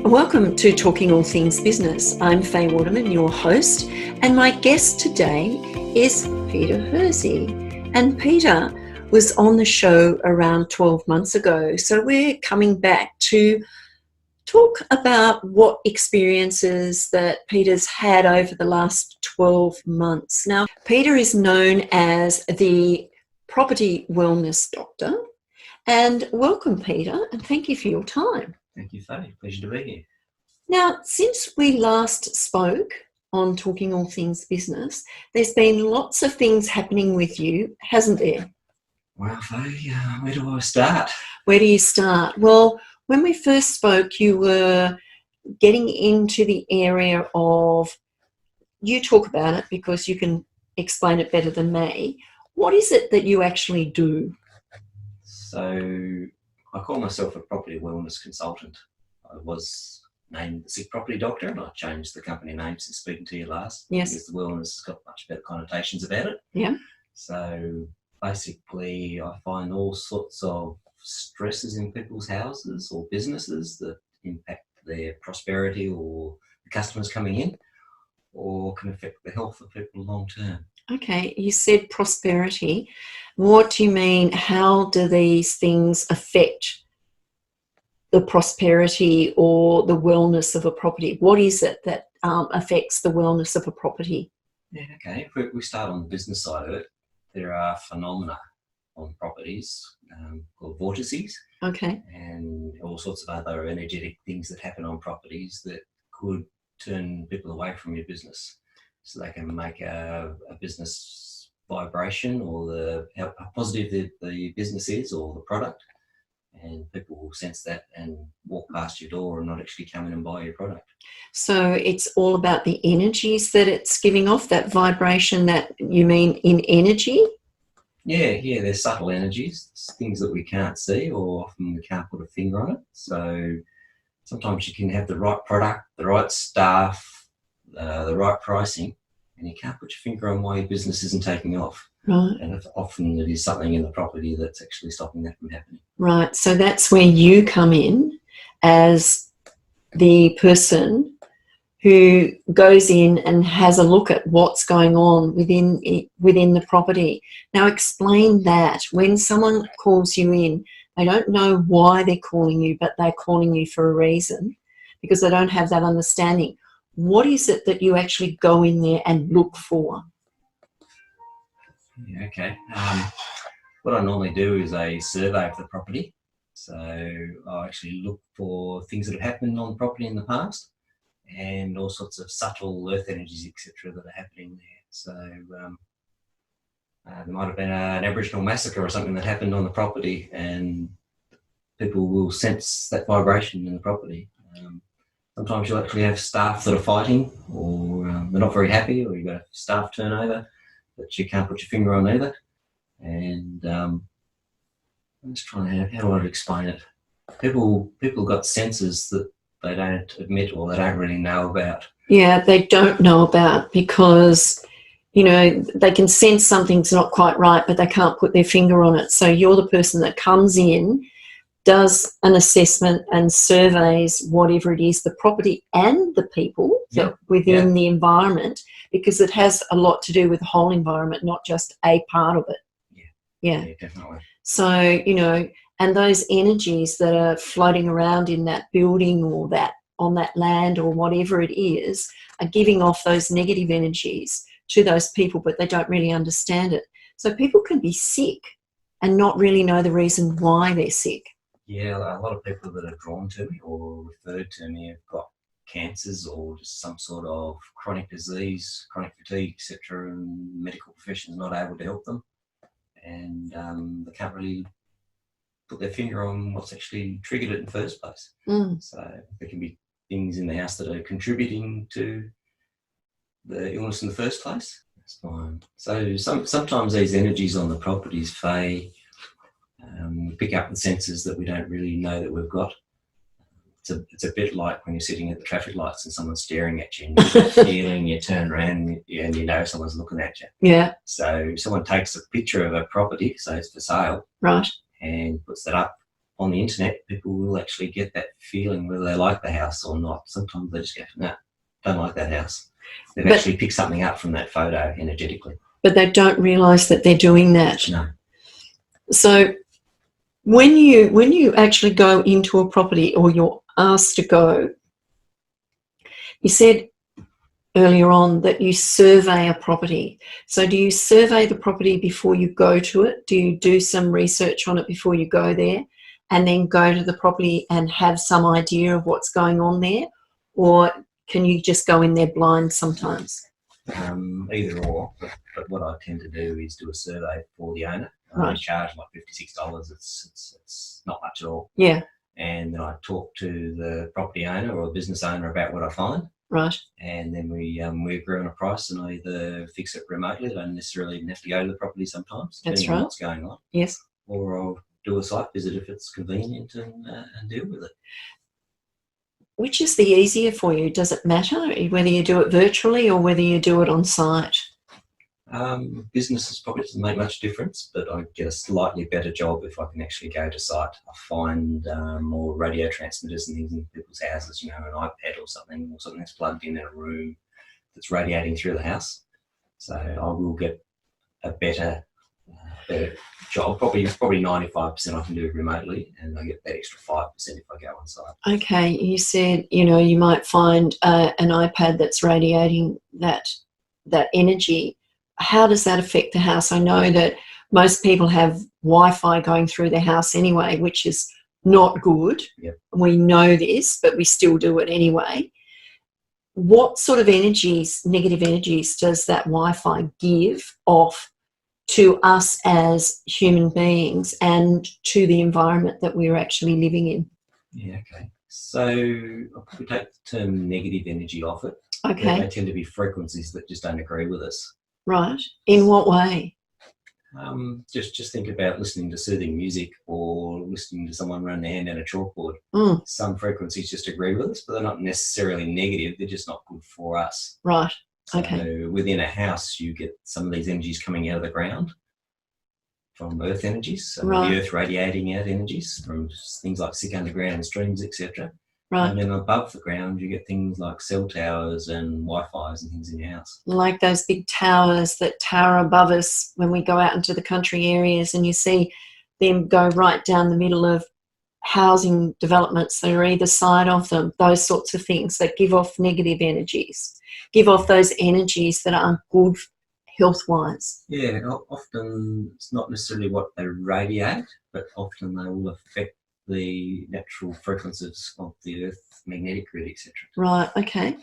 Welcome to Talking All Things Business. I'm Faye Waterman, your host, and my guest today is Peter Hursey. And Peter was on the show around 12 months ago, so we're coming back to talk about what experiences that Peter's had over the last 12 months. Now, Peter is known as the property wellness doctor. And welcome, Peter, and thank you for your time. Thank you, Faye. Pleasure to be here. Now, since we last spoke on Talking All Things Business, there's been lots of things happening with you, hasn't there? Well, Faye, where do I start? Where do you start? Well, when we first spoke, you were getting into the area of, you talk about it because you can explain it better than me. What is it that you actually do? So, I call myself a property wellness consultant. I was named the Sick Property Doctor, and I changed the company name since speaking to you last. Yes. Because the wellness has got much better connotations about it. Yeah. So, basically, I find all sorts of stresses in people's houses or businesses that impact their prosperity or the customers coming in, or can affect the health of people long term. Okay, you said prosperity. What do you mean? How do these things affect the prosperity or the wellness of a property? What is it that affects the wellness of a property? Yeah, okay. If we start on the business side of it, there are phenomena on properties called vortices. Okay. And all sorts of other energetic things that happen on properties that could turn people away from your business. So they can make a business vibration or how positive the business is or the product, and people will sense that and walk past your door and not actually come in and buy your product. So it's all about the energies that it's giving off, that vibration, that you mean in energy? Yeah, there's subtle energies, things that we can't see or often we can't put a finger on it. So sometimes you can have the right product, the right staff, the right pricing, and you can't put your finger on why your business isn't taking off. Right. And often it is something in the property that's actually stopping that from happening. Right. So that's where you come in as the person who goes in and has a look at what's going on within the property. Now explain that. When someone calls you in, they don't know why they're calling you, but they're calling you for a reason because they don't have that understanding. What is it that you actually go in there and look for? Yeah, okay. What I normally do is a survey of the property. So I actually look for things that have happened on the property in the past and all sorts of subtle earth energies, etc., that are happening there. So there might have been an Aboriginal massacre or something that happened on the property, and people will sense that vibration in the property. Sometimes you'll actually have staff that are fighting, or they're not very happy, or you've got a staff turnover that you can't put your finger on either. And I'm just trying to, how do I explain it? People got senses that they don't admit or they don't really know about. Yeah, they don't know about because, you know, they can sense something's not quite right, but they can't put their finger on it. So you're the person that comes in, does an assessment and surveys whatever it is, the property and the people within the environment, because it has a lot to do with the whole environment, not just a part of it. Yeah, Definitely. So, you know, and those energies that are floating around in that building or that on that land or whatever it is are giving off those negative energies to those people, but they don't really understand it. So people can be sick and not really know the reason why they're sick. Yeah, a lot of people that are drawn to me or referred to me have got cancers or just some sort of chronic disease, chronic fatigue, etc., and medical profession's not able to help them. And they can't really put their finger on what's actually triggered it in the first place. So there can be things in the house that are contributing to the illness in the first place. That's fine. So sometimes these energies on the properties, Faye, we pick up the senses that we don't really know that we've got. It's a bit like when you're sitting at the traffic lights and someone's staring at you and you're feeling, you turn around and you know someone's looking at you. Yeah. So someone takes a picture of a property, say it's for sale, right, and puts that up on the internet, people will actually get that feeling whether they like the house or not. Sometimes they just go, no, don't like that house. They've actually picked something up from that photo energetically. But they don't realise that they're doing that. No. So when you actually go into a property, or you're asked to go, you said earlier on that you survey a property. So do you survey the property before you go to it? Do you do some research on it before you go there and then go to the property and have some idea of what's going on there? Or can you just go in there blind sometimes? Either or, but what I tend to do is do a survey for the owner. Right. I charge like $56. It's not much at all. Yeah. And then I talk to the property owner or business owner about what I find. Right. And then we agree on a price, and I either fix it remotely. I don't necessarily even have to go to the property sometimes, depending on what's going on. Yes. Or I'll do a site visit if it's convenient and deal with it. Which is the easier for you? Does it matter whether you do it virtually or whether you do it on site? Businesses probably doesn't make much difference, but I get a slightly better job if I can actually go to site. I find more radio transmitters and things in people's houses, an iPad or something that's plugged in a room that's radiating through the house. So I will get a better job. Probably 95% I can do remotely, and I get that extra 5% if I go on site. Okay, you said you might find an iPad that's radiating that energy. How does that affect the house? I know that most people have Wi-Fi going through their house anyway, which is not good. Yep. We know this, but we still do it anyway. What sort of energies, negative energies, does that Wi-Fi give off to us as human beings and to the environment that we're actually living in? Yeah, okay. So I'll probably take the term negative energy off it. Okay. They tend to be frequencies that just don't agree with us. Right. In what way? Just think about listening to soothing music or listening to someone run their hand down a chalkboard. Some frequencies just agree with us, but they're not necessarily negative. They're just not good for us. Right. So okay. Within a house, you get some of these energies coming out of the ground from earth energies, so Right. the earth radiating out energies from things like sick underground streams, etc. Right. And then above the ground, you get things like cell towers and Wi-Fi's and things in your house. Like those big towers that tower above us when we go out into the country areas, and you see them go right down the middle of housing developments that are either side of them, those sorts of things that give off negative energies, give off those energies that aren't good health-wise. Yeah, often it's not necessarily what they radiate, but often they will affect the natural frequencies of the earth, magnetic grid, etc. Right, okay.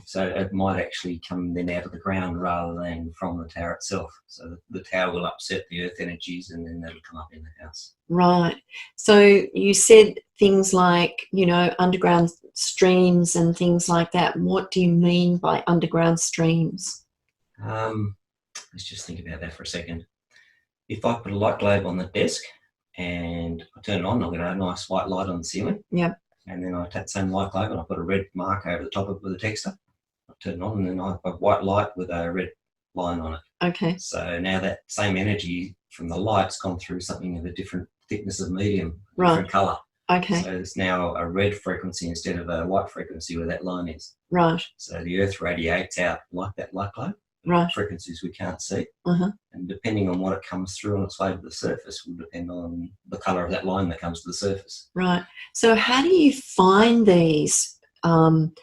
So it might actually come then out of the ground rather than from the tower itself. So the tower will upset the earth energies, and then that'll come up in the house. Right. So you said things like, underground streams and things like that. What do you mean by underground streams? Let's just think about that for a second. If I put a light globe on the desk and I turn it on, I'll get a nice white light on the ceiling. Yep. And then I take the same light globe and I put a red mark over the top of it with a texter. I turn it on, and then I have a white light with a red line on it. Okay. So now that same energy from the light's gone through something of a different thickness of medium, Right. different colour. Okay. So it's now a red frequency instead of a white frequency where that line is. Right. So the earth radiates out like that light globe. Right. Frequencies we can't see. Uh-huh. And depending on what it comes through on its way to the surface will depend on the colour of that line that comes to the surface. Right. So how do you find these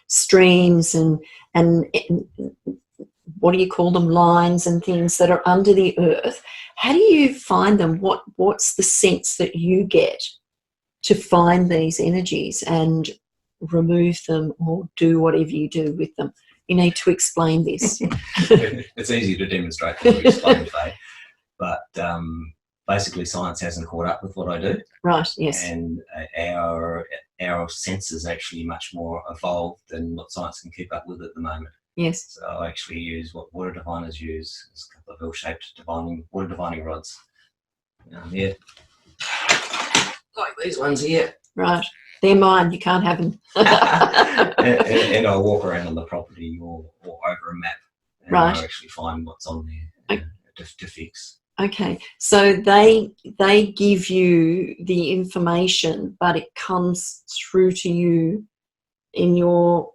streams and what do you call them, lines and things that are under the earth? How do you find them? What's the sense that you get to find these energies and remove them or do whatever you do with them? You need to explain this. It's easy to demonstrate than to explain, Faye. But basically science hasn't caught up with what I do. Right, yes. And our senses actually much more evolved than what science can keep up with at the moment. Yes. So I actually use what water diviners use. There's a couple of L-shaped water divining rods. Yeah. Like these ones here. Right. They're mine. You can't have them. and I walk around on the property or over a map, and Right. I actually find what's on there to fix. Okay, so they give you the information, but it comes through to you in your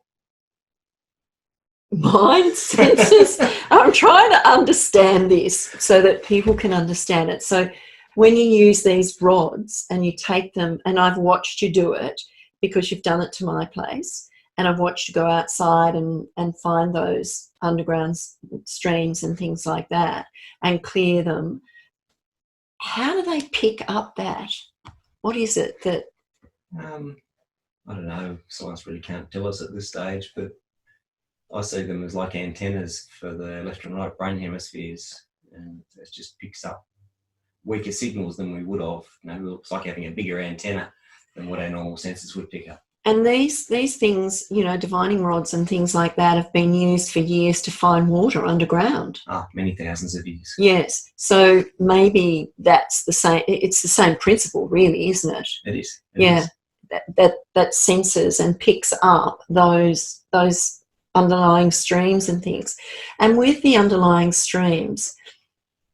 mind senses. I'm trying to understand this so that people can understand it. So when you use these rods and you take them, and I've watched you do it because you've done it to my place, and I've watched you go outside and find those underground streams and things like that and clear them. How do they pick up that? What is it that... I don't know. Science really can't tell us at this stage, but I see them as like antennas for the left and right brain hemispheres, and it just picks up weaker signals than we would have. You know, it's like having a bigger antenna than what our normal senses would pick up. And these things, you know, divining rods and things like that have been used for years to find water underground. Many thousands of years. Yes. So maybe that's the same. It's the same principle, really, isn't it? It is. Yeah. That senses and picks up those underlying streams and things. And with the underlying streams,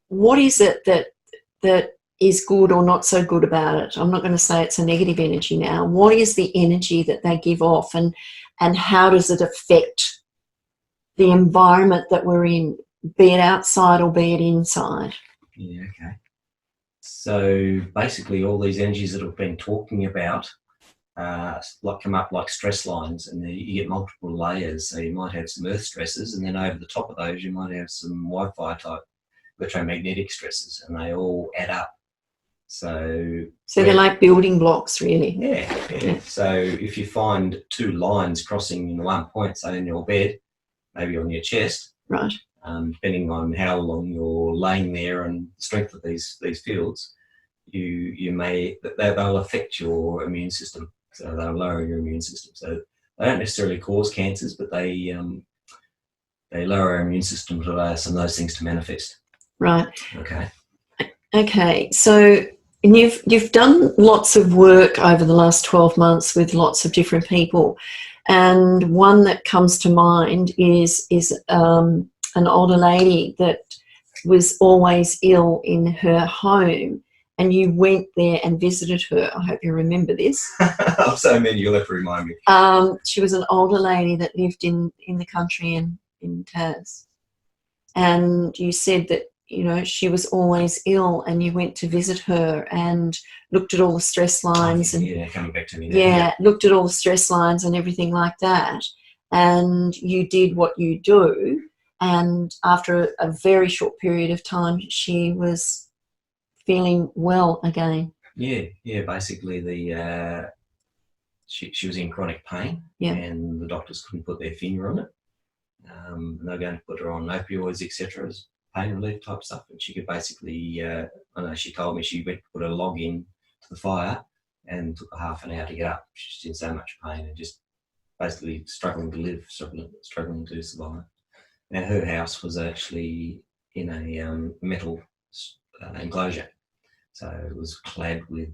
what is it that is good or not so good about it? I'm not going to say it's a negative energy now. What is the energy that they give off, and how does it affect the environment that we're in, be it outside or be it inside? Yeah, okay. So basically all these energies that I've been talking about like come up like stress lines, and you get multiple layers. So you might have some earth stresses, and then over the top of those you might have some Wi-Fi type electromagnetic stresses, and they all add up. So they're like building blocks, really. Yeah. So if you find two lines crossing in one point, say in your bed, maybe on your chest, right, depending on how long you're laying there and the strength of these fields, they'll affect your immune system. So they'll lower your immune system. So they don't necessarily cause cancers, but they lower our immune system to allow some of those things to manifest. Right. Okay. So you've done lots of work over the last 12 months with lots of different people, and one that comes to mind is an older lady that was always ill in her home, and you went there and visited her. I hope you remember this. I'm so mean, you'll have to remind me. She was an older lady that lived in the country in Tas, and you said that, you know, she was always ill, and you went to visit her and looked at all the stress lines. And yeah, coming back to me now. Yeah, looked at all the stress lines and everything like that, and you did what you do, and after a very short period of time she was feeling well again. Yeah, basically she was in chronic pain, and the doctors couldn't put their finger on it. And they were going to put her on opioids, etc., as pain relief type stuff, and she could basically, I know she told me she went to put a log in to the fire and took a half an hour to get up. She's in so much pain and just basically struggling to live, struggling to survive. Now her house was actually in a metal enclosure, so it was clad with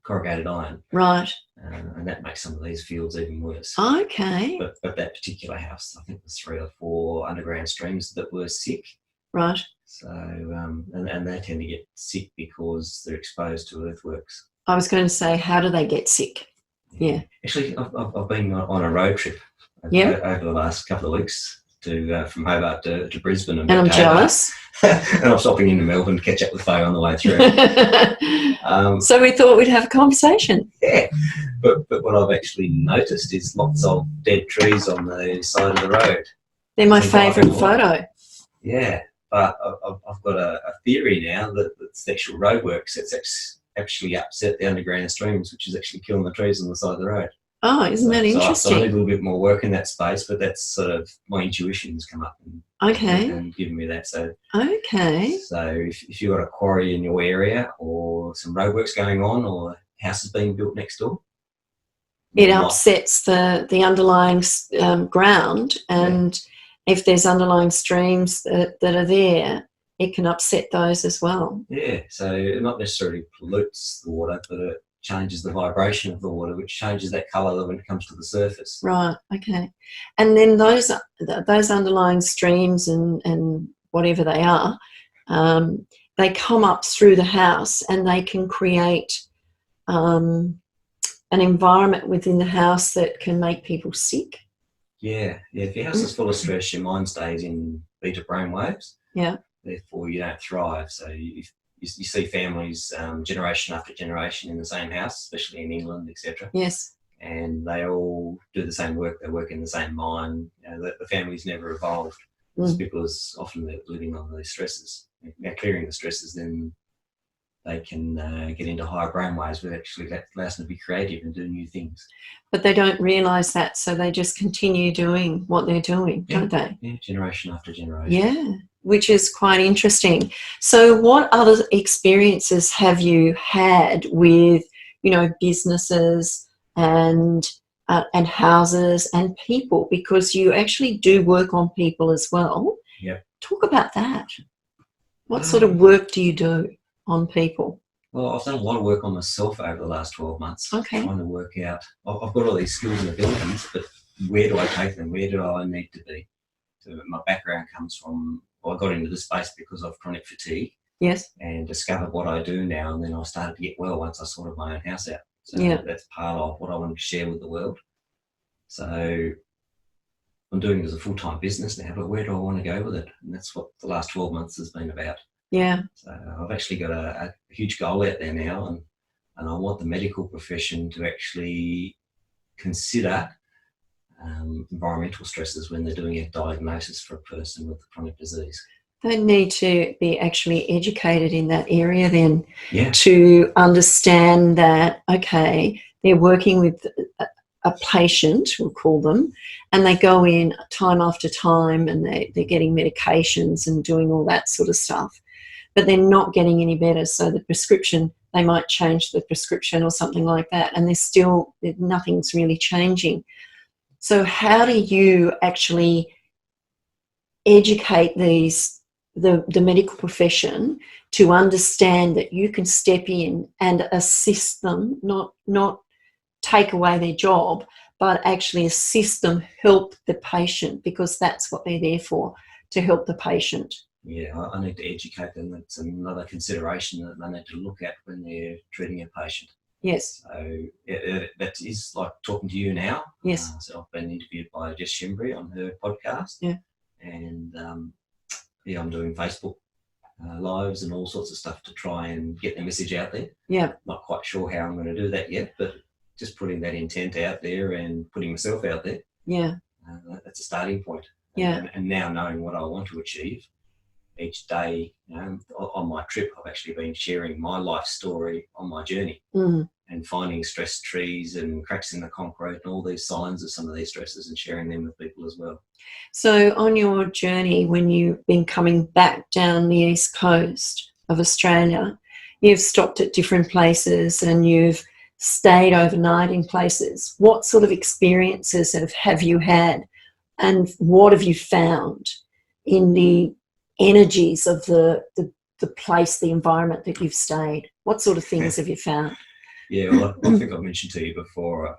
corrugated iron. Right. And that makes some of these fields even worse. Okay. But that particular house, I think there's 3 or 4 underground streams that were sick. Right. So, and they tend to get sick because they're exposed to earthworks. I was going to say, how do they get sick? Yeah. Actually, I've been on a road trip over the last couple of weeks from Hobart to Brisbane. And I'm jealous. And I'm stopping into Melbourne to catch up with Faye on the way through. So we thought we'd have a conversation. Yeah, but what I've actually noticed is lots of dead trees on the side of the road. They're my favourite photo. Yeah, but I've got a theory now that it's the actual roadworks that's actually upset the underground streams, which is actually killing the trees on the side of the road. Oh, isn't that interesting? So I need a little bit more work in that space, but that's sort of my intuition's come up and given me that. So if you've got a quarry in your area or some roadworks going on or a house is being built next door, it upsets the underlying ground, and if there's underlying streams that are there, it can upset those as well. Yeah, so it not necessarily pollutes the water, but it changes the vibration of the water, which changes that colour when it comes to the surface. Right, okay. And then those underlying streams and whatever they are, they come up through the house and they can create an environment within the house that can make people sick. Yeah. If your house is full of stress, your mind stays in beta brain waves. Yeah. Therefore, you don't thrive. So you see families generation after generation in the same house, especially in England, etc. Yes. And they all do the same work. They work in the same mine. The family's never evolved. It's because often they're living on these stresses. Now, clearing the stresses, then they can get into higher brainwaves, which actually allows them to be creative and do new things. But they don't realise that, so they just continue doing what they're doing, don't they? Yeah, generation after generation. Yeah, which is quite interesting. So what other experiences have you had with, businesses and houses and people? Because you actually do work on people as well. Yep. Talk about that. What sort of work do you do on people? Well, I've done a lot of work on myself over the last 12 months. Okay. Trying to work out, I've got all these skills and abilities, but where do I take them? Where do I need to be? So my background comes from, I got into this space because of chronic fatigue. Yes. And discovered what I do now, and then I started to get well once I sorted my own house out. So that's part of what I want to share with the world. So I'm doing it as a full-time business now, but where do I want to go with it? And that's what the last 12 months has been about. Yeah. So I've actually got a huge goal out there now, and I want the medical profession to actually consider environmental stresses when they're doing a diagnosis for a person with chronic disease. They need to be actually educated in that area then, to understand that, okay, they're working with a patient, we'll call them, and they go in time after time and they're getting medications and doing all that sort of stuff, but they're not getting any better. So the prescription, they might change the prescription or something like that, and nothing's really changing. So how do you actually educate the medical profession to understand that you can step in and assist them, not take away their job, but actually assist them, help the patient, because that's what they're there for, to help the patient? Yeah, I need to educate them. That's another consideration that they need to look at when they're treating a patient. Yes. So that is like talking to you now. Yes. So I've been interviewed by Jess Shimbry on her podcast. Yeah. And I'm doing Facebook lives and all sorts of stuff to try and get the message out there. Yeah. Not quite sure how I'm going to do that yet, but just putting that intent out there and putting myself out there. Yeah. That's a starting point. Yeah. And now knowing what I want to achieve each day, on my trip, I've actually been sharing my life story on my journey and finding stress trees and cracks in the concrete and all these signs of some of these stresses and sharing them with people as well. So on your journey, when you've been coming back down the east coast of Australia, you've stopped at different places and you've stayed overnight in places. What sort of experiences have you had, and what have you found in the energies of the place, the environment that you've stayed? What sort of things have you found? Yeah, well, I think I've mentioned to you before,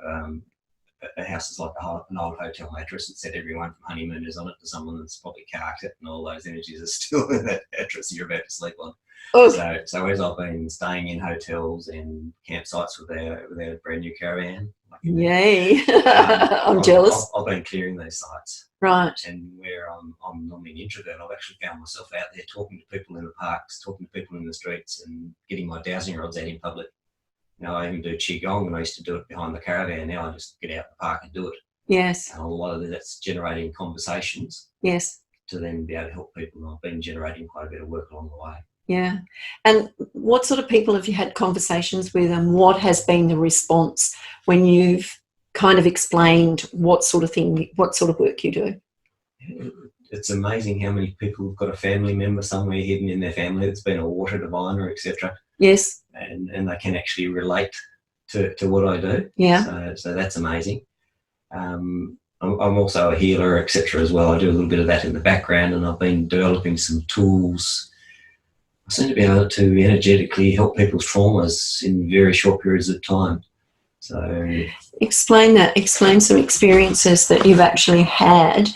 a house is like an old hotel mattress. It set everyone from honeymooners on it to someone that's probably carked it, and all those energies are still in that mattress you're about to sleep on. Oh. So as I've been staying in hotels and campsites with our brand new caravan. Yay! I'm jealous. I've been clearing these sites. Right. And where I'm normally an introvert, I've actually found myself out there talking to people in the parks, talking to people in the streets, and getting my dowsing rods out in public. I even do Qigong, and I used to do it behind the caravan. Now I just get out in the park and do it. Yes. And a lot of that's generating conversations. Yes. To then be able to help people. And I've been generating quite a bit of work along the way. Yeah. And what sort of people have you had conversations with, and what has been the response when you've kind of explained what sort of work you do? It's amazing how many people have got a family member somewhere hidden in their family that's been a water diviner, etc. Yes. And they can actually relate to what I do. Yeah. So that's amazing. I'm also a healer, etc. as well. I do a little bit of that in the background, and I've been developing some tools. I seem to be able to energetically help people's traumas in very short periods of time. So explain that. Explain some experiences that you've actually had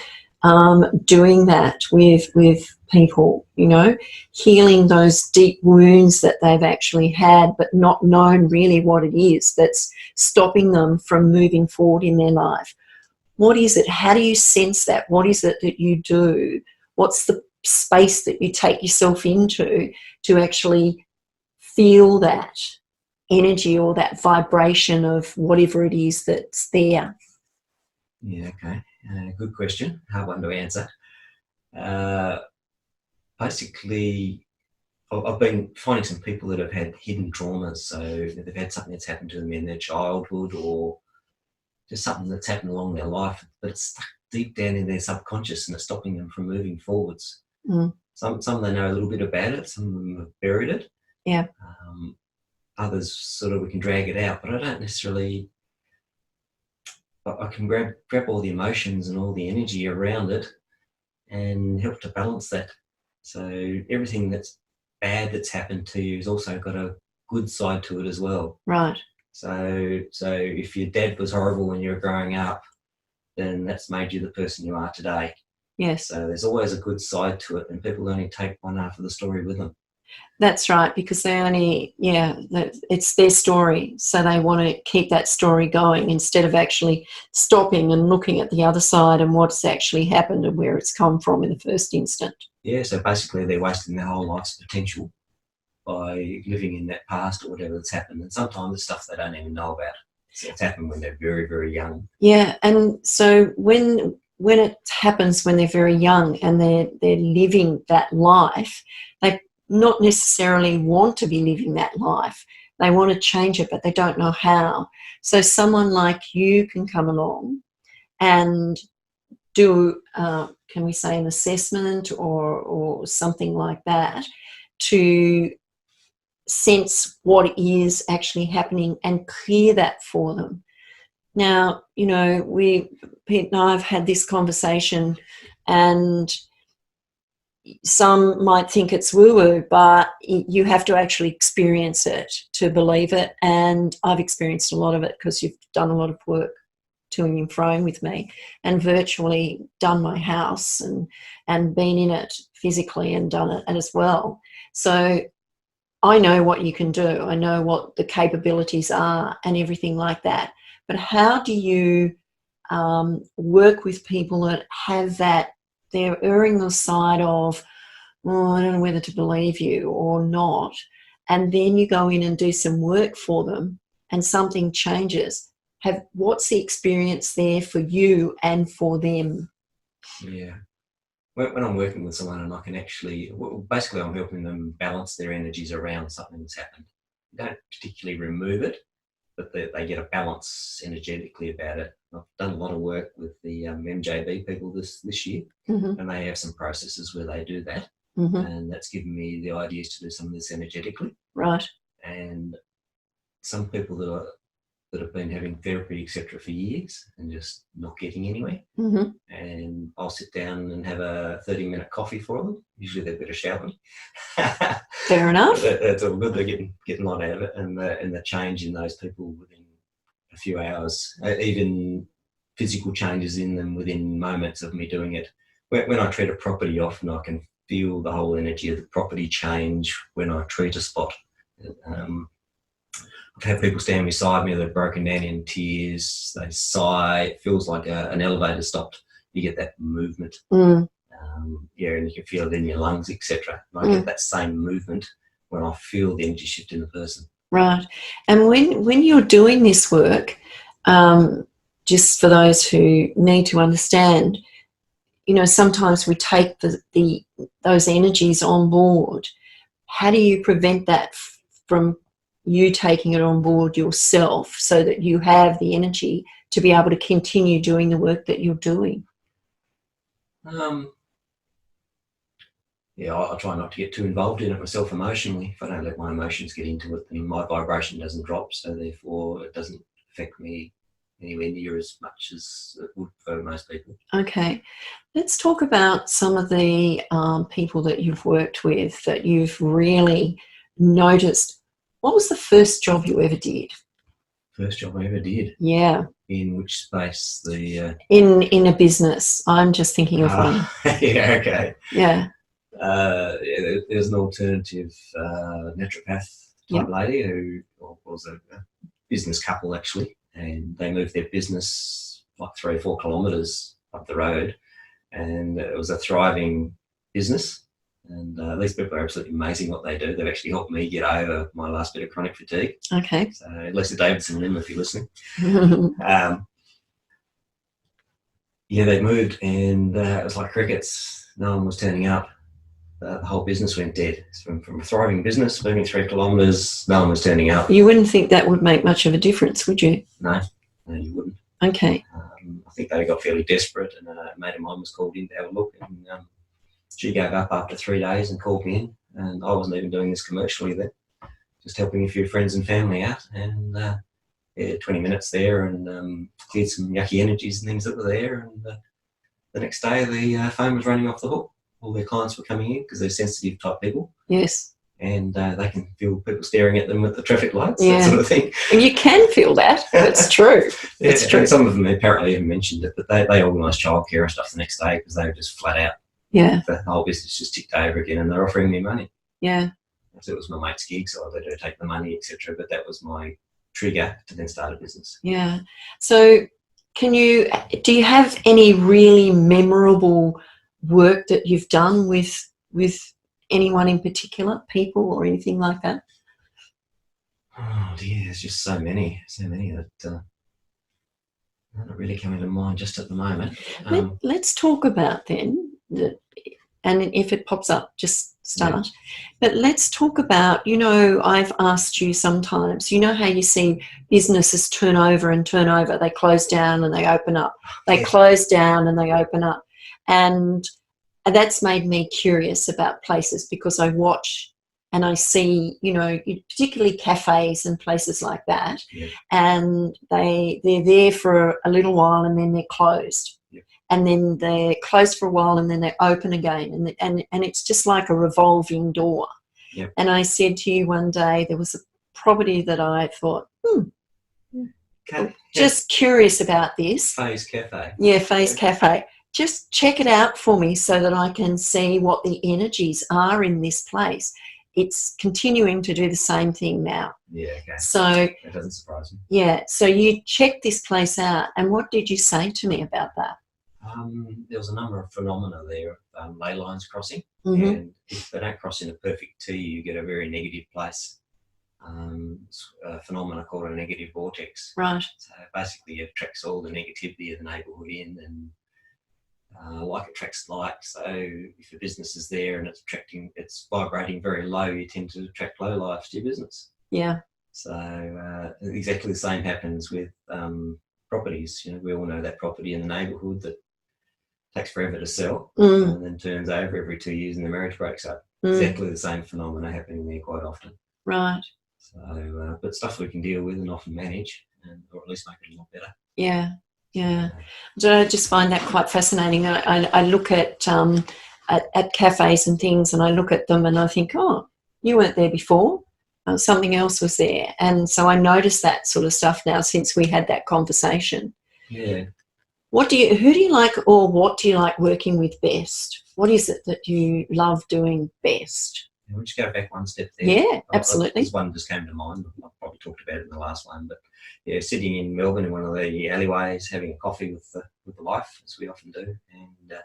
doing that with people, you know, healing those deep wounds that they've actually had but not known really what it is that's stopping them from moving forward in their life. What is it? How do you sense that? What is it that you do? What's the space that you take yourself into to actually feel that energy or that vibration of whatever it is that's there? Yeah, okay. Good question. Hard one to answer. Basically, I've been finding some people that have had hidden traumas. So they've had something that's happened to them in their childhood, or just something that's happened along their life, but it's stuck deep down in their subconscious and it's stopping them from moving forwards. Some they know a little bit about it, some of them have buried it. Yeah. Others sort of we can drag it out, but I don't necessarily. I can grab all the emotions and all the energy around it and help to balance that. So everything that's bad that's happened to you has also got a good side to it as well. Right. So if your dad was horrible when you were growing up, then that's made you the person you are today. Yes. So there's always a good side to it, and people only take one half of the story with them. That's right, because they only, it's their story, so they want to keep that story going instead of actually stopping and looking at the other side and what's actually happened and where it's come from in the first instant. Yeah, so basically they're wasting their whole life's potential by living in that past or whatever that's happened, and sometimes it's stuff they don't even know about. So it's happened when they're very, very young. Yeah, and so when it happens when they're very young and they're living that life, they not necessarily want to be living that life. They want to change it, but they don't know how. So someone like you can come along and do, can we say, an assessment or something like that to sense what is actually happening and clear that for them. Now, you know, Pete and I have had this conversation, and some might think it's woo-woo, but you have to actually experience it to believe it. And I've experienced a lot of it because you've done a lot of work to and fro with me and virtually done my house and been in it physically and done it as well. So I know what you can do. I know what the capabilities are and everything like that. But how do you work with people that have that, they're erring the side of, oh, I don't know whether to believe you or not, and then you go in and do some work for them and something changes? What's the experience there for you and for them? Yeah. When I'm working with someone and I can actually, basically I'm helping them balance their energies around something that's happened. I don't particularly remove it, but they get a balance energetically about it. I've done a lot of work with the MJB people this year, and they have some processes where they do that, and that's given me the ideas to do some of this energetically. Right. And some people that have been having therapy, etc., for years and just not getting anywhere, and I'll sit down and have a 30-minute coffee for them. Usually they're a bit of shouting. Fair enough. That's all good. They're getting a lot out of it, and the change in those people within a few hours, even physical changes in them within moments of me doing it. When I treat a property, often I can feel the whole energy of the property change when I treat a spot. I've had people stand beside me, they've broken down in tears, they sigh, it feels like an elevator stopped. You get that movement. And you can feel it in your lungs, etc. I get that same movement when I feel the energy shift in the person. Right. And when you're doing this work, just for those who need to understand, you know, sometimes we take those energies on board. How do you prevent that from you taking it on board yourself so that you have the energy to be able to continue doing the work that you're doing? Yeah, I try not to get too involved in it myself emotionally. If I don't let my emotions get into it, then my vibration doesn't drop, so therefore it doesn't affect me anywhere near as much as it would for most people. Okay. Let's talk about some of the people that you've worked with that you've really noticed. What was the first job you ever did? First job I ever did? Yeah. In which space? In a business. I'm just thinking of one. Yeah, okay. Yeah. There's an alternative naturopath type lady who was a business couple actually, and they moved their business like 3 or 4 kilometres up the road, and it was a thriving business. And these people are absolutely amazing what they do. They've actually helped me get over my last bit of chronic fatigue. Okay. So Lisa Davidson and them, if you're listening. Yeah, they moved, and it was like crickets. No one was turning up. The whole business went dead. From a thriving business, moving 3 kilometres, no one was turning up. You wouldn't think that would make much of a difference, would you? No, you wouldn't. Okay. I think they got fairly desperate, and a mate of mine was called in to have a look, and she gave up after 3 days and called me in, and I wasn't even doing this commercially then, just helping a few friends and family out, and 20 minutes there, and cleared some yucky energies and things that were there, and the next day the phone was running off the hook. All their clients were coming in because they're sensitive type people. Yes. And they can feel people staring at them at the traffic lights, that sort of thing. And you can feel that. It's true. It's true. And some of them apparently even mentioned it, but they organised childcare and stuff the next day because they were just flat out. Yeah. The whole business just ticked over again, and they're offering me money. Yeah. So it was my mate's gig, so I had to take the money, etc. But that was my trigger to then start a business. Yeah. So do you have any really memorable work that you've done with anyone in particular, people or anything like that? Oh dear, there's just so many that not really coming to mind just at the moment. Let's talk about then, and if it pops up, just start. Yeah. But let's talk about, I've asked you sometimes, how you see businesses turn over and turn over. They close down and they open up. They close down and they open up. And that's made me curious about places because I watch and I see, particularly cafes and places like that, and they're there for a little while and then they're closed. Yeah. And then they're closed for a while and then they open again. And it's just like a revolving door. Yeah. And I said to you one day, there was a property that I thought, just curious about this. Phase Cafe. Yeah, Phase Cafe. Just check it out for me so that I can see what the energies are in this place. It's continuing to do the same thing now. Yeah, okay. So that doesn't surprise me. Yeah, so you checked this place out, and what did you say to me about that? There was a number of phenomena there, ley lines crossing, and if they don't cross in a perfect T, you get a very negative place. It's a phenomena called a negative vortex. Right. So basically it attracts all the negativity of the neighbourhood in, and like attracts like. So if a business is there and it's vibrating very low, you tend to attract low lives to your business. Yeah. So exactly the same happens with properties. We all know that property in the neighbourhood that takes forever to sell and then turns over every 2 years and the marriage breaks up. Exactly the same phenomena happening there quite often. Right. So, but stuff we can deal with and often manage, or at least make it a lot better. Yeah. Yeah, I just find that quite fascinating. I look at cafes and things, and I look at them and I think, oh, you weren't there before. Something else was there, and so I notice that sort of stuff now since we had that conversation. Yeah. Who do you like, or what do you like working with best? What is it that you love doing best? We'll just go back one step there. Yeah, absolutely. This one just came to mind. I probably talked about it in the last one, but yeah, sitting in Melbourne in one of the alleyways, having a coffee with the wife, as we often do, and we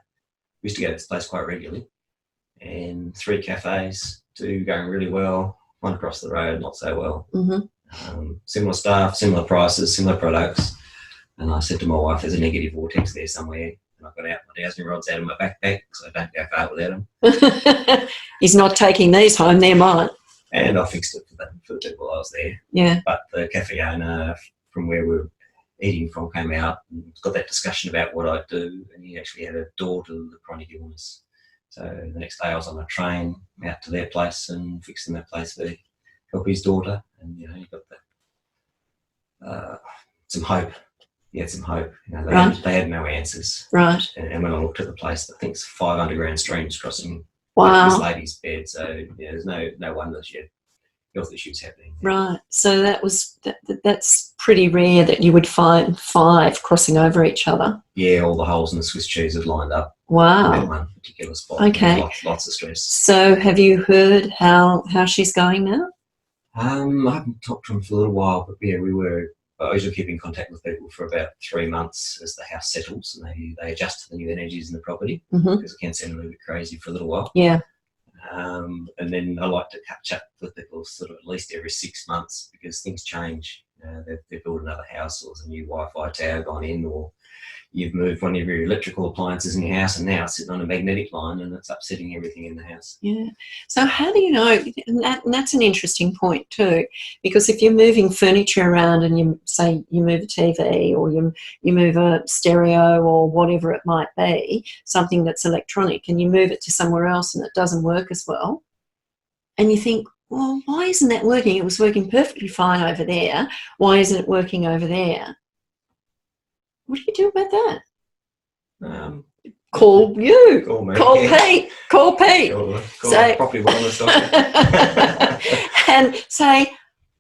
used to go to this place quite regularly. And 3 cafes, 2 going really well, 1 across the road not so well. Mm-hmm. Similar staff, similar prices, similar products. And I said to my wife, "There's a negative vortex there somewhere." And I got out my dowsing rods out of my backpack because I don't go far without them. He's not taking these home, they're mine. And I fixed it for the people I was there. Yeah. But the cafe owner from where we were eating from came out and got that discussion about what I do, and he actually had a daughter with a chronic illness. So the next day I was on a train out to their place and fixing that place to help his daughter, and he got some hope. He had some hope. They had no answers. Right. And when I looked at the place, I think it's 5 underground streams crossing this lady's bed. So there's no wonder she had health issues happening. Right. So that's pretty rare that you would find 5 crossing over each other. Yeah, all the holes in the Swiss cheese had lined up. Wow. In that one particular spot. Okay. Lots of stress. So have you heard how she's going now? I haven't talked to him for a little while, but yeah, I usually keep in contact with people for about 3 months as the house settles and they adjust to the new energies in the property, because it can sound a little bit crazy for a little while. Yeah. And then I like to catch up with people sort of at least every 6 months, because things change. They've built another house, or there's a new Wi-Fi tower gone in, or you've moved one of your electrical appliances in your house and now it's sitting on a magnetic line and it's upsetting everything in the house. Yeah. So how do you know? And that's an interesting point too, because if you're moving furniture around and you say you move a TV or you move a stereo or whatever it might be, something that's electronic, and you move it to somewhere else and it doesn't work as well, and you think, well, why isn't that working? It was working perfectly fine over there. Why isn't it working over there? What do you do about that? Call you. Call me. Call Pete. Call Pete. Call say, property wellness doctor. And say,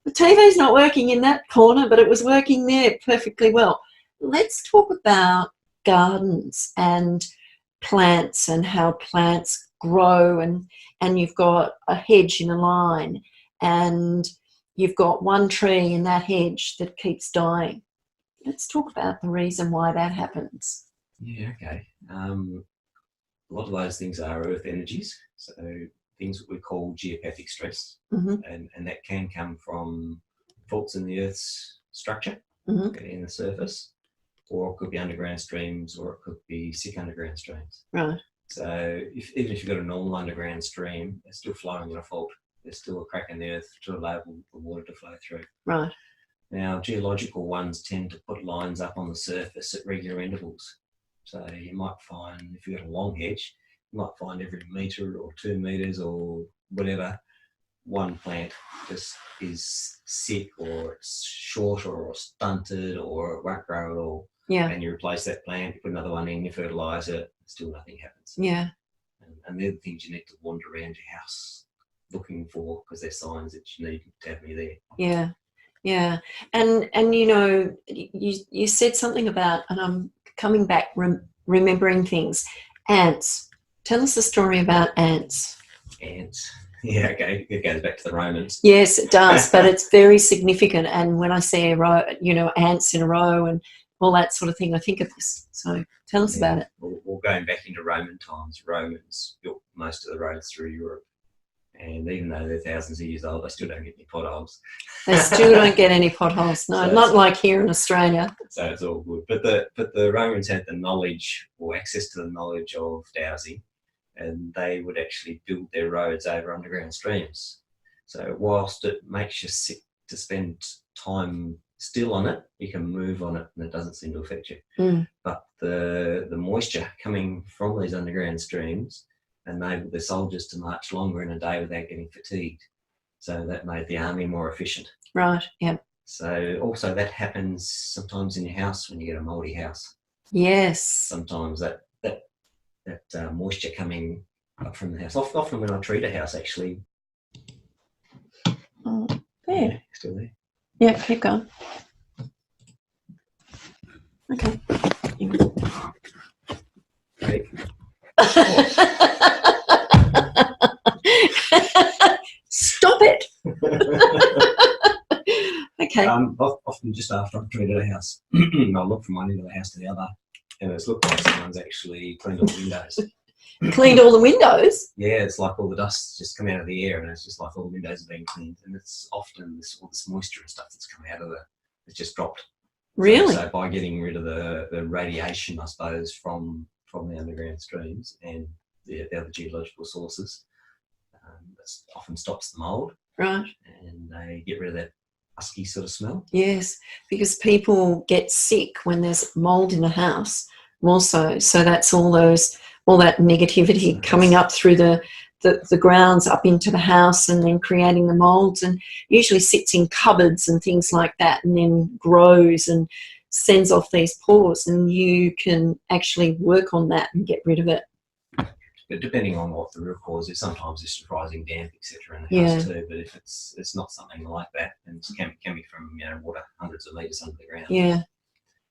the TV's not working in that corner, but it was working there perfectly well. Let's talk about gardens and plants and how plants grow, and you've got a hedge in a line and you've got one tree in that hedge that keeps dying. Let's talk about the reason why that happens. Yeah, okay. A lot of those things are earth energies, so things that we call geopathic stress, and that can come from faults in the earth's structure, in the surface, or it could be underground streams, or it could be sick underground streams. Right. So even if you've got a normal underground stream, it's still flowing in a fault. There's still a crack in the earth to allow the water to flow through. Right. Now, geological ones tend to put lines up on the surface at regular intervals. So you might find, if you've got a long hedge, you might find every metre or 2 metres or whatever, one plant just is sick, or it's shorter or stunted, or it won't grow at all. Yeah. And you replace that plant, you put another one in, you fertilise it, still nothing happens. Yeah. And they're the things you need to wander around your house looking for, because they're signs that you need to have me there. Yeah. Yeah. And you know, you said something about, and I'm coming back, remembering things, ants. Tell us a story about ants. Ants. Yeah, okay. It goes back to the Romans. Yes, it does, but it's very significant. And when I see a row, you know, ants in a row and all that sort of thing, I think of this. So tell us about it. Well, going back into Roman times, Romans built most of the roads through Europe. And even though they're thousands of years old, they still don't get any potholes. They still don't get any potholes. No, so not like here in Australia. So it's all good. But the Romans had the knowledge, or access to the knowledge, of dowsing, and they would actually build their roads over underground streams. So whilst it makes you sick to spend time still on it, you can move on it and it doesn't seem to affect you. But the moisture coming from these underground streams enabled the soldiers to march longer in a day without getting fatigued. So that made the army more efficient. Right, yeah. So also that happens sometimes in your house when you get a mouldy house. Yes. Sometimes that moisture coming up from the house. Often when I treat a house, actually. Oh, there. Yeah, still there. Yeah, keep going. Okay. Great. Stop it. Okay. Often just after I've treated a house, I'll look from one end of the house to the other, and it's looked like someone's actually cleaned all the windows. Cleaned all the windows? Yeah, it's like all the dust's just come out of the air, and it's just like all the windows have been cleaned, and it's often all this moisture and stuff that's come out of it's just dropped. Really? So by getting rid of the radiation, I suppose, from the underground streams and the other geological sources, that often stops the mould. Right. And they get rid of that husky sort of smell. Yes, because people get sick when there's mould in a house more so. So that's all that negativity coming up through the grounds up into the house and then creating the moulds, and usually sits in cupboards and things like that, and then grows and sends off these pores, and you can actually work on that and get rid of it. But depending on what the real cause is, sometimes it's just rising damp, etc. in the house too. But if it's not something like that, then it can be from water hundreds of metres under the ground. Yeah.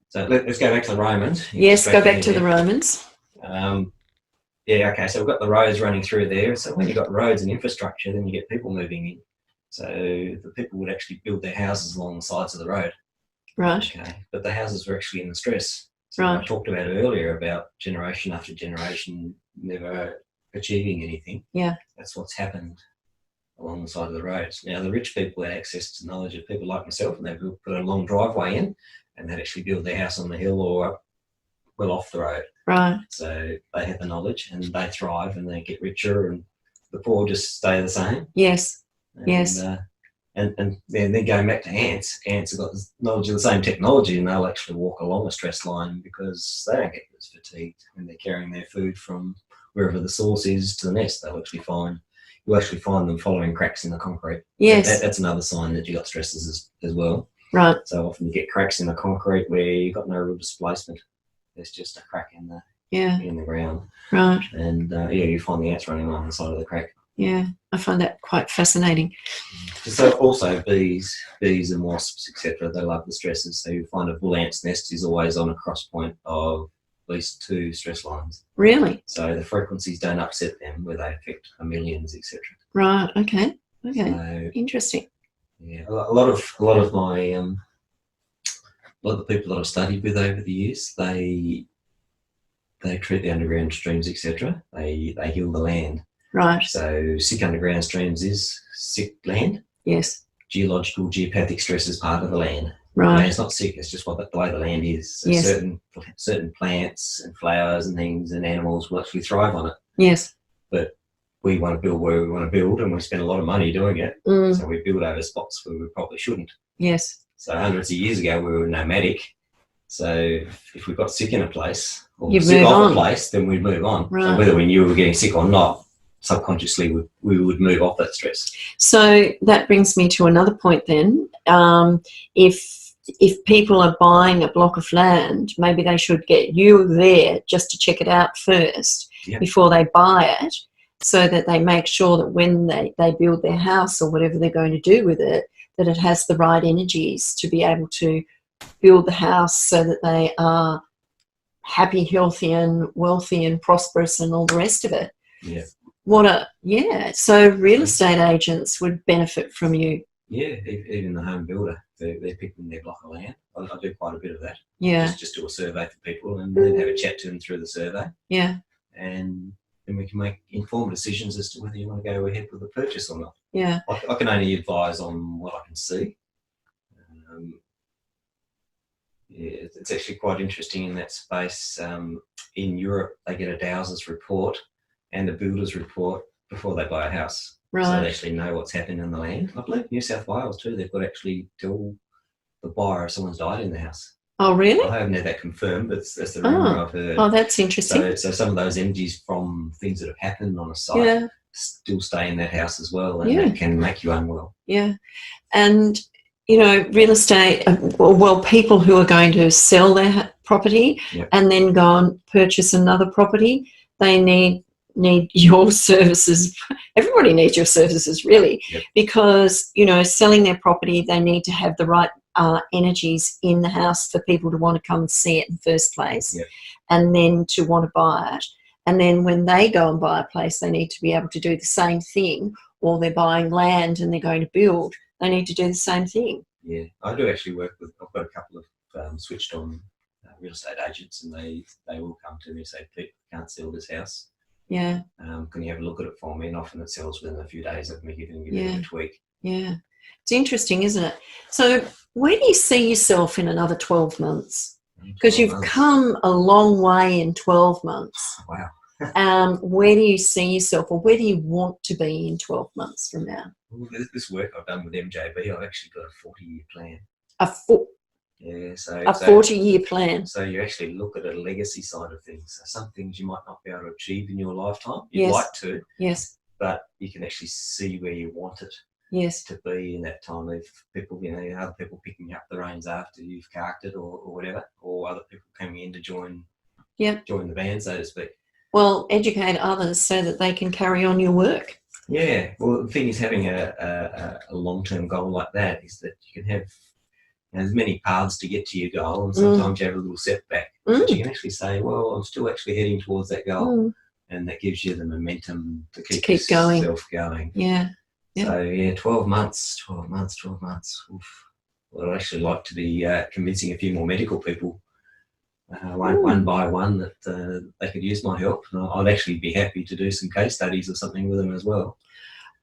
So let's go back to the Romans. Yes, go back to the Romans. Okay, so we've got the roads running through there. So when you've got roads and infrastructure, then you get people moving in. So the people would actually build their houses along the sides of the road. Right. Okay, but the houses were actually in the stress. So right. I talked about earlier about generation after generation never achieving anything. Yeah. That's what's happened along the side of the roads. Now, the rich people had access to knowledge of people like myself, and they put a long driveway in, and they'd actually build their house on the hill or up, well off the road. Right. So they have the knowledge, and they thrive, and they get richer, and the poor just stay the same. Yes. And, yes. And then going back to ants have got knowledge of the same technology, and they'll actually walk along a stress line because they don't get as fatigued when they're carrying their food from wherever the source is to the nest. You'll actually find them following cracks in the concrete. Yes. That's another sign that you got stresses as well. Right. So often you get cracks in the concrete where you've got no real displacement. There's just a crack in the ground. Right. And you find the ants running along the side of the crack. Yeah, I find that quite fascinating. So also bees and wasps, etc., they love the stresses. So you find a bull ant's nest is always on a cross point of at least 2 stress lines. Really? So the frequencies don't upset them where they affect millions, etc. Right. Okay. So, interesting. Yeah, a lot of my a lot of the people that I've studied with over the years, they treat the underground streams, etc. They heal the land. Right. So sick underground streams is sick land. Yes. Geological, geopathic stress is part of the land. Right. The land's not sick, it's just the way the land is. So yes. certain plants and flowers and things and animals will actually thrive on it. Yes. But we want to build where we want to build, and we spend a lot of money doing it. So we build over spots where we probably shouldn't. Yes. So hundreds of years ago we were nomadic. So if we got sick in a place or You'd sick move off on. a place, then we'd move on. Right. So whether we knew we were getting sick or not, subconsciously we would move off that stress. So that brings me to another point then. If people are buying a block of land, maybe they should get you there just to check it out first before they buy it, so that they make sure that when they build their house or whatever they're going to do with it, that it has the right energies to be able to build the house so that they are happy, healthy and wealthy and prosperous and all the rest of it. Yeah. So real estate agents would benefit from you. Yeah, even the home builder, they're picking their block of land. I do quite a bit of that. Yeah. Just do a survey for people and then have a chat to them through the survey. Yeah. And then we can make informed decisions as to whether you want to go ahead with the purchase or not. Yeah. I can only advise on what I can see. It's actually quite interesting in that space. In Europe, they get a Dowser's report and a builder's report before they buy a house. Right. So they actually know what's happened in the land. I believe New South Wales too, they've got to actually tell the buyer if someone's died in the house. Oh, really? I haven't had that confirmed, but that's the rumour I've heard. Oh, that's interesting. So some of those energies from things that have happened on a site still stay in that house as well, and that can make you unwell. Yeah. And, real estate, people who are going to sell their property and then go and purchase another property, they need your services. Everybody needs your services, really, because, selling their property, they need to have the right energies in the house for people to want to come and see it in the first place and then to want to buy it. And then when they go and buy a place, they need to be able to do the same thing, or they're buying land and they're going to build. They need to do the same thing. Yeah, I do actually work with, I've got a couple of switched on real estate agents, and they will come to me and say, Pete, I can't sell this house. Yeah. Can you have a look at it for me? And often it sells within a few days of me giving it a tweak. Yeah. It's interesting, isn't it? So where do you see yourself in another 12 months? Because you've come a long way in 12 months. Wow. Where do you see yourself, or where do you want to be in 12 months from now? Well, this work I've done with MJB, I've actually got a 40-year plan. A 40-year plan. So you actually look at a legacy side of things. So some things you might not be able to achieve in your lifetime. You'd like to. Yes. But you can actually see where you want it to be in that time of people, other people picking up the reins after you've carked it or whatever, or other people coming in to join the band, so to speak. Well, educate others so that they can carry on your work. Yeah. Well, the thing is, having a long-term goal like that is that you can have, there's many paths to get to your goal, and sometimes you have a little setback. But you can actually say, well, I'm still actually heading towards that goal. And that gives you the momentum to keep yourself going. Yeah. So, 12 months. Oof. Well, I'd actually like to be convincing a few more medical people, one by one, that they could use my help. And I'd actually be happy to do some case studies or something with them as well.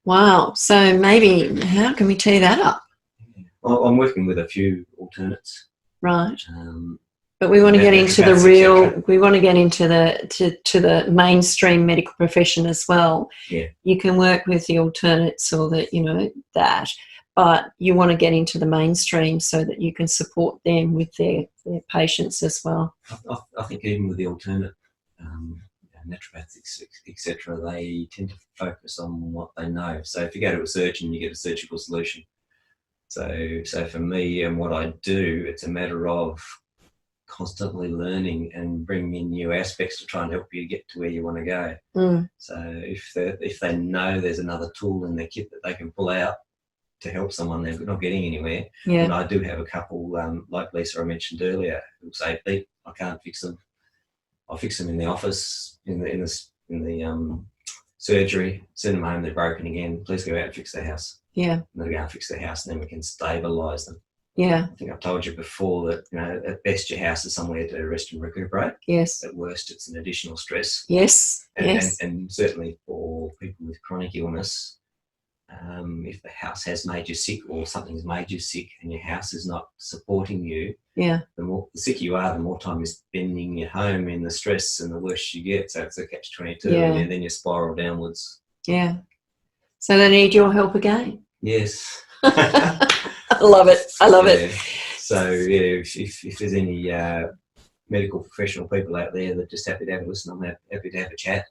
Wow. So maybe, how can we tee that up? Well, I'm working with a few alternates. Right. But we want to get into the real. We want to get into to the mainstream medical profession as well. Yeah. You can work with the alternates or that, but you want to get into the mainstream so that you can support them with their patients as well. I think even with the alternate naturopathics, etc., they tend to focus on what they know. So if you go to a surgeon, you get a surgical solution. So for me and what I do, it's a matter of constantly learning and bringing in new aspects to try and help you get to where you want to go. So if they know there's another tool in their kit that they can pull out to help someone they're not getting anywhere, and I do have a couple like Lisa I mentioned earlier who say, Pete, I can't fix them. I'll fix them in the office, in the surgery, send them home, they're broken again, please go out and fix their house. Yeah. And they'll go out and fix their house, and then we can stabilise them. Yeah. I think I've told you before that, at best your house is somewhere to rest and recuperate. Yes. At worst, it's an additional stress. Yes. And certainly for people with chronic illness, if the house has made you sick or something's made you sick and your house is not supporting you, the sicker you are, the more time you're spending at home in the stress and the worse you get. So it's a catch-22, and then you spiral downwards. Yeah. So they need your help again. Yes. I love it. I love it. So if there's any medical professional people out there that are just happy to have a listen, I'm happy to have a chat.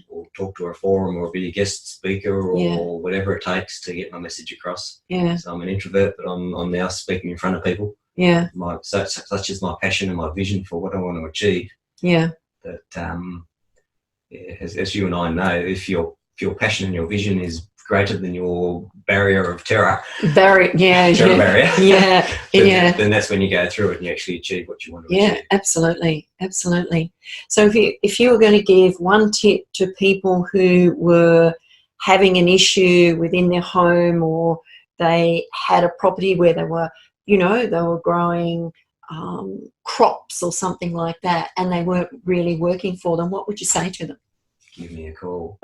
Or talk to a forum or be a guest speaker or whatever it takes to get my message across. Yeah. So I'm an introvert, but I'm now speaking in front of people. Yeah. Such is my passion and my vision for what I want to achieve. Yeah. That as you and I know, if your passion and your vision is greater than your barrier of terror. Barrier. Then that's when you go through it and you actually achieve what you want to achieve. Yeah, absolutely. So if you were going to give one tip to people who were having an issue within their home, or they had a property where they were, they were growing crops or something like that, and they weren't really working for them, what would you say to them? Give me a call.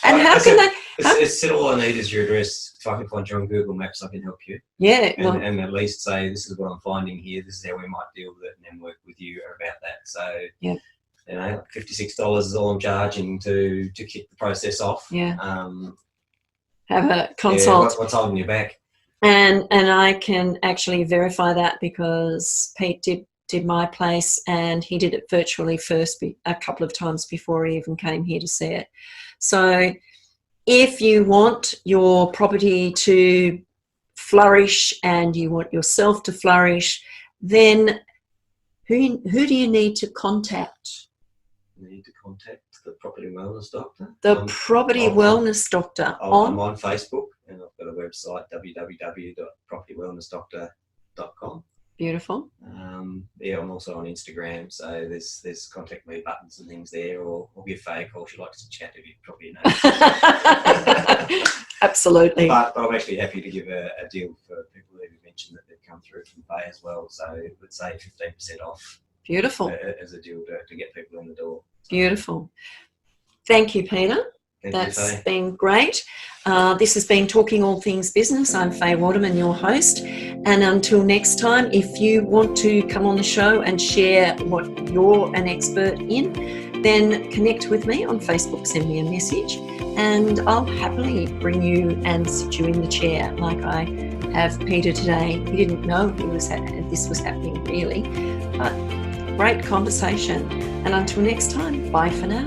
And how can they? It's all I need is your address. If I can find you on Google Maps, I can help you. Yeah. And at least say, this is what I'm finding here. This is how we might deal with it, and then work with you about that. So, $56 is all I'm charging to kick the process off. Yeah. Have a consult. What's holding you back? And I can actually verify that because Pete did my place, and he did it virtually first a couple of times before he even came here to see it. So if you want your property to flourish and you want yourself to flourish, then who do you need to contact? You need to contact the property wellness doctor. The property wellness doctor. I'm on Facebook, and I've got a website, www.propertywellnessdoctor.com. Beautiful. I'm also on Instagram, so there's contact me buttons and things there, or give Faye a call. She'd like to chat if you probably know. Absolutely. But I'm actually happy to give a deal for people who mentioned that they've come through from Faye as well. So it would say 15% off. Beautiful. As a deal to get people in the door. Beautiful. Thank you, Peter. That's been great. This has been Talking All Things Business. I'm Faye Waterman, your host. And until next time, if you want to come on the show and share what you're an expert in, then connect with me on Facebook, send me a message, and I'll happily bring you and sit you in the chair like I have Peter today. He didn't know this was happening really, but great conversation. And until next time, bye for now.